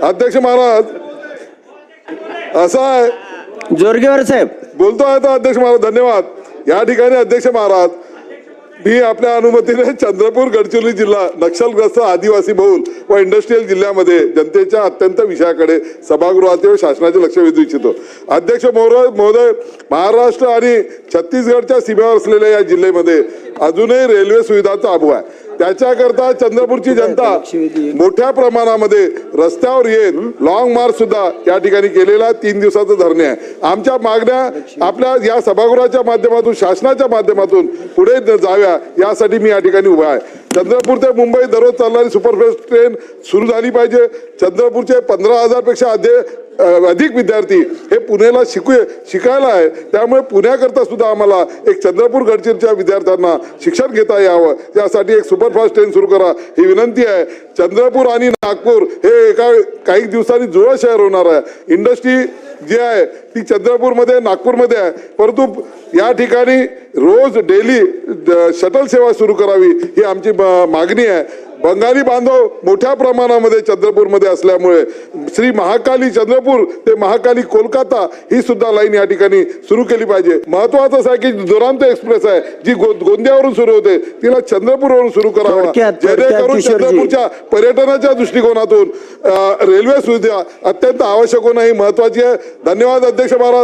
अध्यक्ष महाराज असा आहे, जोरगेवार साहेब बोलतो आहे तो अध्यक्ष महाराज. धन्यवाद. या ठिकाणी अध्यक्ष महाराज, मी आपल्या अनुमतीने चंद्रपूर गडचिरोली जिल्हा नक्षलग्रस्त आदिवासी बहुल व इंडस्ट्रीयल जिल्ह्यामध्ये जनतेच्या अत्यंत विषयाकडे सभागृहाचे व शासनाचे लक्ष वेधू इच्छितो. अध्यक्ष महोदय, महाराष्ट्र आणि छत्तीसगडच्या सीमेवर असलेल्या या जिल्ह्यामध्ये अजूनही रेल्वे सुविधांचा अभाव आहे. त्याच्याकरता चंद्रपूरची जनता मोठ्या प्रमाणामध्ये रस्त्यावर येत लॉंग मार्च सुद्धा या ठिकाणी केलेला 3 दिवसाचं धरणे आहे. आमच्या मागण्या आपल्या या सभागृहाच्या माध्यमातून, शासनाच्या माध्यमातून पुढे जाव्या यासाठी मी या ठिकाणी उभा आहे. चंद्रपूर ते मुंबई दररोज चालणारी सुपरफास्ट ट्रेन सुरू झाली पाहिजे. चंद्रपूरचे 15,000 पेक्षा अधिक विद्यार्थी हे पुण्याला शिकायला आहे. त्यामुळे पुण्याकरता सुद्धा आम्हाला एक चंद्रपूर गडचिरोलीच्या विद्यार्थ्यांना शिक्षण घेता यावं, यासाठी एक सुपरफास्ट ट्रेन सुरू करा ही विनंती आहे. चंद्रपूर आणि नागपूर हे काही दिवसांनी जुळं शहर होणार आहे. इंडस्ट्री जी आहे ती चंद्रपूरमध्ये, नागपूरमध्ये आहे, परंतु या ठिकाणी रोज डेली शटल सेवा सुरू करावी ही आमची मागणी आहे. बंगाली बांधव मोठ्या प्रमाणामध्ये चंद्रपूरमध्ये असल्यामुळे श्री महाकाली चंद्रपूर ते महाकाली कोलकाता ही सुद्धा लाईन या ठिकाणी सुरू केली पाहिजे. महत्वाचं असं आहे की दुरांतो एक्सप्रेस आहे जी गोंदियावरून सुरू होते, तिला चंद्रपूरवरून सुरू करावा, जेणेकरून चंद्रपूरच्या पर्यटनाच्या दृष्टिकोनातून रेल्वे सुविधा अत्यंत आवश्यक होणं ही महत्वाची आहे. धन्यवाद अध्यक्ष महाराज.